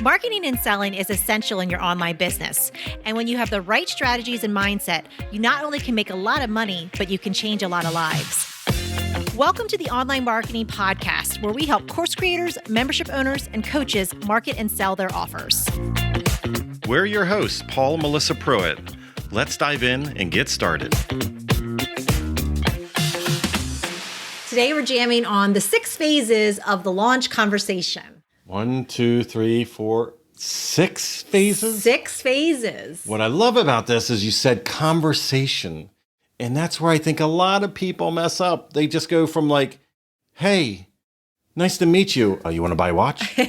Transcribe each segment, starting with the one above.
Marketing and selling is essential in your online business. And when you have the right strategies and mindset, you not only can make a lot of money, but you can change a lot of lives. Welcome to the Online Marketing Podcast, where we help course creators, membership owners, and coaches market and sell their offers. We're your hosts, Paul and Melissa Pruitt. Let's dive in and get started. Today, we're jamming on the 6 phases of the launch conversation. 1, 2, 3, 4, 6 phases? 6 phases. What I love about this is you said conversation. And that's where I think a lot of people mess up. They just go from like, hey, nice to meet you. Oh, you want to buy a watch?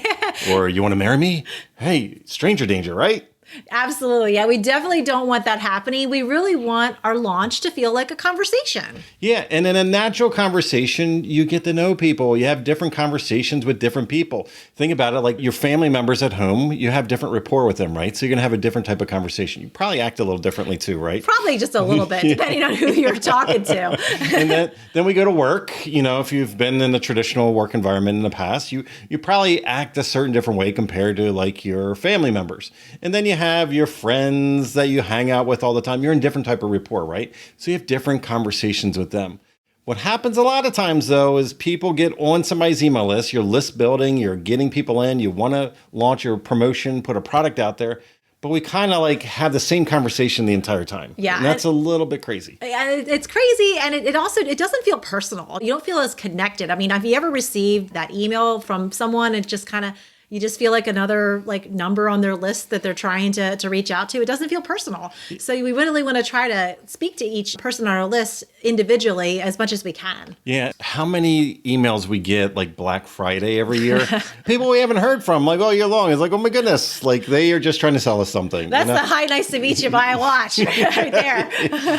Or you want to marry me? Hey, stranger danger, right? Absolutely. Yeah, we definitely don't want that happening. We really want our launch to feel like a conversation. Yeah, and in a natural conversation, you get to know people. You have different conversations with different people. Think about it like your family members at home, you have different rapport with them, right? So you're going to have a different type of conversation. You probably act a little differently too, right? Probably just a little bit, depending on who you're talking to. And then we go to work. You know, if you've been in the traditional work environment in the past, you probably act a certain different way compared to like your family members. And then you have your friends that you hang out with all the time. You're in different type of rapport, right? So you have different conversations with them. What happens a lot of times, though, is people get on somebody's email list. You're list building, you're getting people in, you want to launch your promotion, put a product out there, but we kind of like have the same conversation the entire time. Yeah. And that's a little bit crazy. It's crazy. And it also doesn't feel personal. You don't feel as connected. I mean, have you ever received that email from someone and just kind of, you just feel like another like number on their list that they're trying to reach out to? It doesn't feel personal. So we really want to try to speak to each person on our list individually as much as we can. Yeah. How many emails we get like Black Friday every year? People we haven't heard from like all year long. It's like, oh my goodness, like they are just trying to sell us something. That's the hi, nice to meet you, buy a watch right there.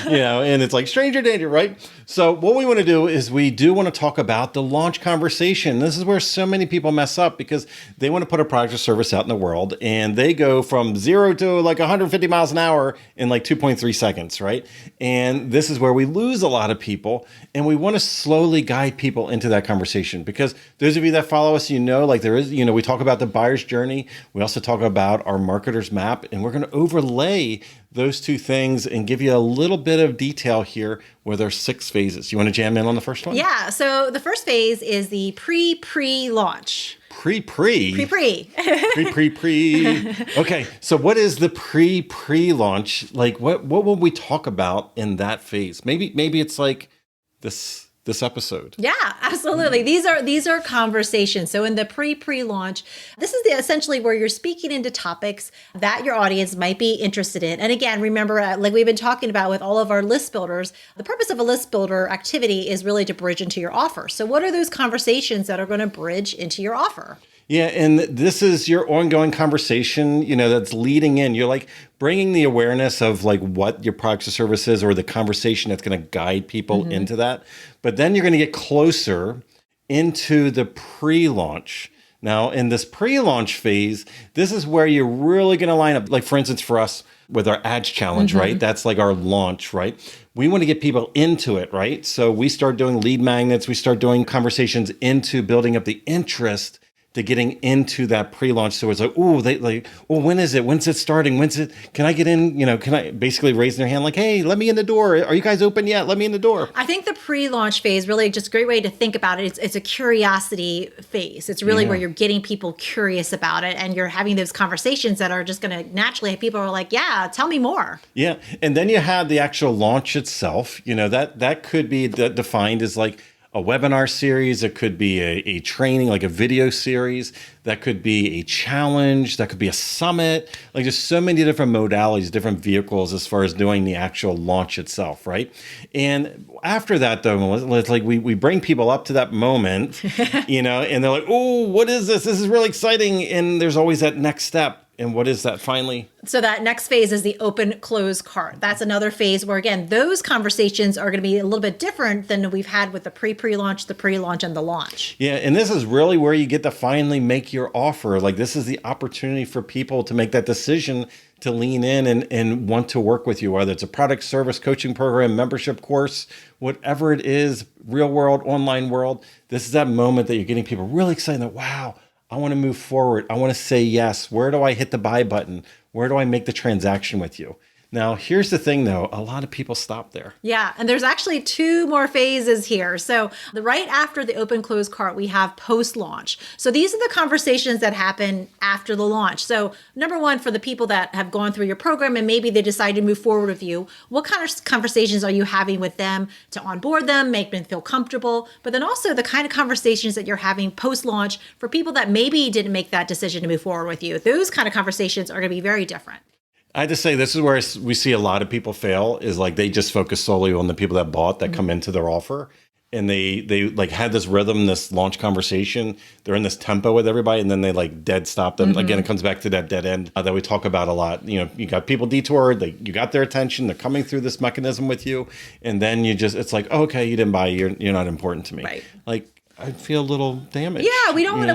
You know, and it's like stranger danger, right? So what we want to do is we do want to talk about the launch conversation. This is where so many people mess up because they want to put a product or service out in the world and they go from 0 to like 150 miles an hour in like 2.3 seconds, right? And this is where we lose a lot of people, and we want to slowly guide people into that conversation because those of you that follow us, you know, like there is, you know, we talk about the buyer's journey. We also talk about our marketer's map, and we're going to overlay those two things and give you a little bit of detail here where there's 6 phases. You want to jam in on the first one? Yeah. So the first phase is the pre-launch. Pre. Okay, so what is the pre-launch? Like, what will we talk about in that phase? Maybe it's like this episode. Yeah, absolutely. These are conversations. So in the pre-launch, this is essentially where you're speaking into topics that your audience might be interested in. And again, remember, like we've been talking about with all of our list builders, the purpose of a list builder activity is really to bridge into your offer. So what are those conversations that are going to bridge into your offer? Yeah, and this is your ongoing conversation, you know, that's leading in. You're like bringing the awareness of like what your product or service is or the conversation that's going to guide people into that. But then you're going to get closer into the pre-launch. Now, in this pre-launch phase, this is where you're really going to line up. Like, for instance, for us with our ads challenge, right? That's like our launch, right? We want to get people into it, right? So we start doing lead magnets. We start doing conversations into building up the interest to getting into that pre-launch. So it's like, when is it? When's it starting? Can I get in? You know, can I basically raise their hand like, hey, let me in the door. Are you guys open yet? Let me in the door. I think the pre-launch phase really just a great way to think about it. It's a curiosity phase. It's really where you're getting people curious about it and you're having those conversations that are just going to naturally have people are like, yeah, tell me more. Yeah. And then you have the actual launch itself. You know, that could be defined as like a webinar series. It could be a training, like a video series. That could be a challenge. That could be a summit. Like there's so many different modalities, different vehicles as far as doing the actual launch itself, right? And after that, though, it's like we bring people up to that moment, you know, and they're like, oh, what is this? This is really exciting. And there's always that next step. And what is that finally? So that next phase is the open close cart. That's another phase where, again, those conversations are going to be a little bit different than we've had with the pre-launch, the pre-launch, and the launch. Yeah, and this is really where you get to finally make your offer. Like this is the opportunity for people to make that decision to lean in and want to work with you, whether it's a product, service, coaching program, membership course, whatever it is, real world, online world. This is that moment that you're getting people really excited that, wow, I want to move forward. I want to say yes. Where do I hit the buy button? Where do I make the transaction with you? Now, here's the thing, though. A lot of people stop there. Yeah, and there's actually 2 more phases here. So right after the open close cart, we have post-launch. So these are the conversations that happen after the launch. So number 1, for the people that have gone through your program and maybe they decide to move forward with you, what kind of conversations are you having with them to onboard them, make them feel comfortable? But then also the kind of conversations that you're having post-launch for people that maybe didn't make that decision to move forward with you. Those kind of conversations are going to be very different. I just say this is where we see a lot of people fail, is like they just focus solely on the people that bought, that come into their offer. And they like had this rhythm, this launch conversation. They're in this tempo with everybody, and then they like dead stop them. Again, it comes back to that dead end that we talk about a lot. You got people detoured, you got their attention, they're coming through this mechanism with you. And then it's like, oh, okay, you didn't buy, you're not important to me. Right. Like, I'd feel a little damaged. Yeah, we don't want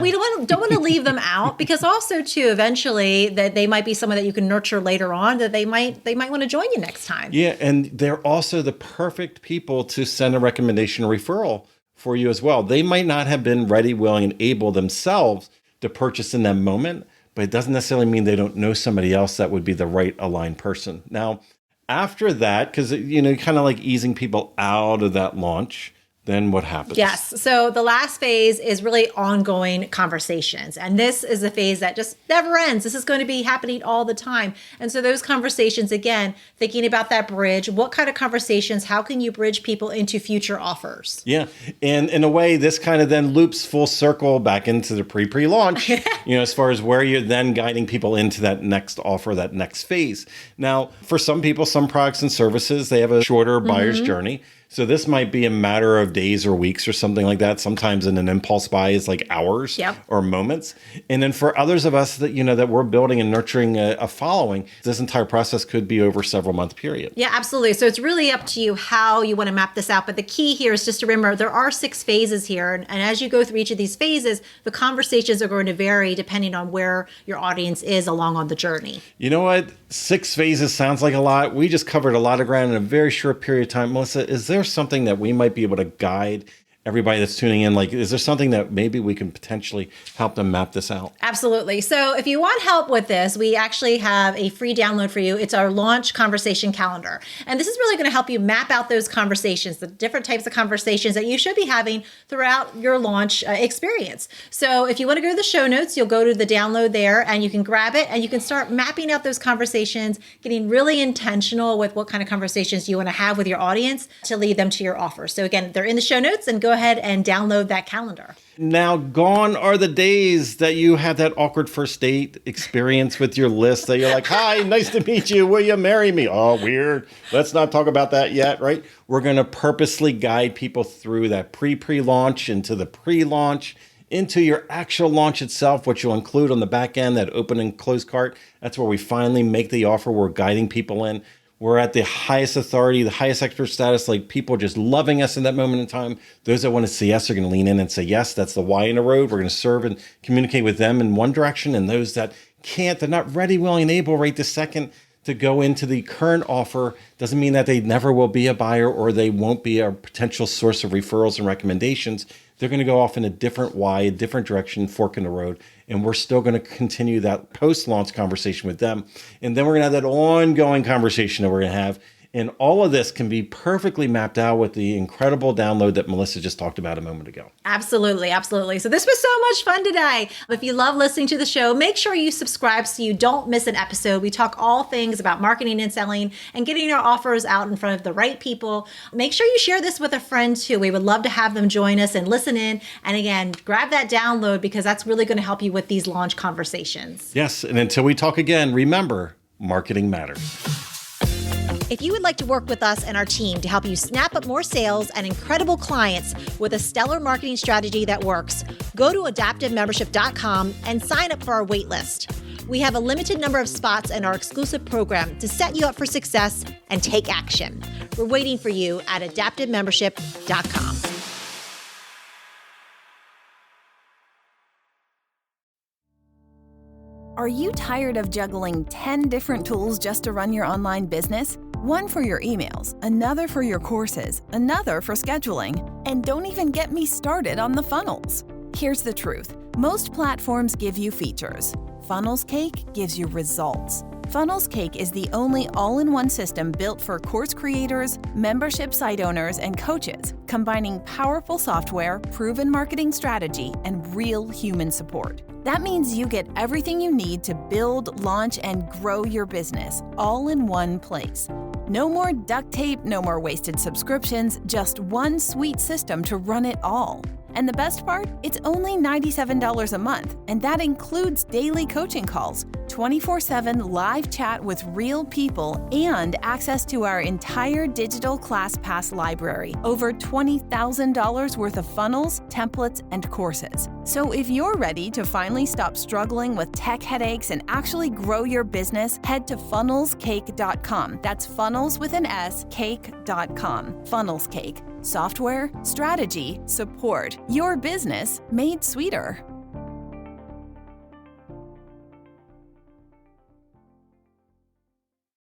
to leave them out, because also too, eventually that they might be someone that you can nurture later on, that they might want to join you next time. Yeah, and they're also the perfect people to send a recommendation or referral for you as well. They might not have been ready, willing, and able themselves to purchase in that moment, but it doesn't necessarily mean they don't know somebody else that would be the right aligned person. Now, after that, because kind of like easing people out of that launch, then what happens? Yes. So the last phase is really ongoing conversations. And this is a phase that just never ends. This is going to be happening all the time. And so those conversations, again, thinking about that bridge, what kind of conversations, how can you bridge people into future offers? Yeah. And in a way, this kind of then loops full circle back into the pre-launch, as far as where you're then guiding people into that next offer, that next phase. Now, for some people, some products and services, they have a shorter buyer's journey. So this might be a matter of days or weeks or something like that. Sometimes in an impulse buy is like hours or moments. And then for others of us that, that we're building and nurturing a following, this entire process could be over several month period. Yeah, absolutely. So it's really up to you how you want to map this out. But the key here is just to remember there are 6 phases here. And as you go through each of these phases, the conversations are going to vary depending on where your audience is along on the journey. You know what? 6 phases sounds like a lot. We just covered a lot of ground in a very short period of time. Melissa, is there something that we might be able to guide everybody that's tuning in? Like, is there something that maybe we can potentially help them map this out? Absolutely. So if you want help with this, we actually have a free download for you. It's our launch conversation calendar. And this is really going to help you map out those conversations, the different types of conversations that you should be having throughout your launch experience. So if you want to go to the show notes, you'll go to the download there and you can grab it and you can start mapping out those conversations, getting really intentional with what kind of conversations you want to have with your audience to lead them to your offer. So again, they're in the show notes, and go ahead and download that calendar. Now, gone are the days that you had that awkward first date experience with your list that you're like, hi, nice to meet you. Will you marry me? Oh, weird. Let's not talk about that yet, right? We're going to purposely guide people through that pre-launch into the pre-launch, into your actual launch itself, which you'll include on the back end, that open and close cart. That's where we finally make the offer. We're guiding people in. We're at the highest authority, the highest expert status, like people just loving us in that moment in time. Those that want to say yes are going to lean in and say yes. That's the why in the road. We're going to serve and communicate with them in one direction. And those that can't, they're not ready, willing, and able right this second to go into the current offer. Doesn't mean that they never will be a buyer or they won't be a potential source of referrals and recommendations. They're going to go off in a different why, a different direction, fork in the road. And we're still going to continue that post-launch conversation with them. And then we're going to have that ongoing conversation that we're going to have. And all of this can be perfectly mapped out with the incredible download that Melissa just talked about a moment ago. Absolutely, absolutely. So this was so much fun today. If you love listening to the show, make sure you subscribe so you don't miss an episode. We talk all things about marketing and selling and getting our offers out in front of the right people. Make sure you share this with a friend too. We would love to have them join us and listen in. And again, grab that download because that's really going to help you with these launch conversations. Yes, and until we talk again, remember, marketing matters. If you would like to work with us and our team to help you snap up more sales and incredible clients with a stellar marketing strategy that works, go to adaptivemembership.com and sign up for our wait list. We have a limited number of spots in our exclusive program to set you up for success and take action. We're waiting for you at adaptivemembership.com. Are you tired of juggling 10 different tools just to run your online business? One for your emails, another for your courses, another for scheduling, and don't even get me started on the funnels. Here's the truth. Most platforms give you features. Funnels Cake gives you results. Funnels Cake is the only all-in-one system built for course creators, membership site owners, and coaches, combining powerful software, proven marketing strategy, and real human support. That means you get everything you need to build, launch, and grow your business, all in one place. No more duct tape, no more wasted subscriptions, just one sweet system to run it all. And the best part? It's only $97 a month, and that includes daily coaching calls, 24/7 live chat with real people, and access to our entire digital ClassPass library, over $20,000 worth of funnels, templates, and courses. So if you're ready to finally stop struggling with tech headaches and actually grow your business, head to funnelscake.com. That's funnels with an S, cake.com. Funnels Cake. Software, strategy, support. Your business made sweeter.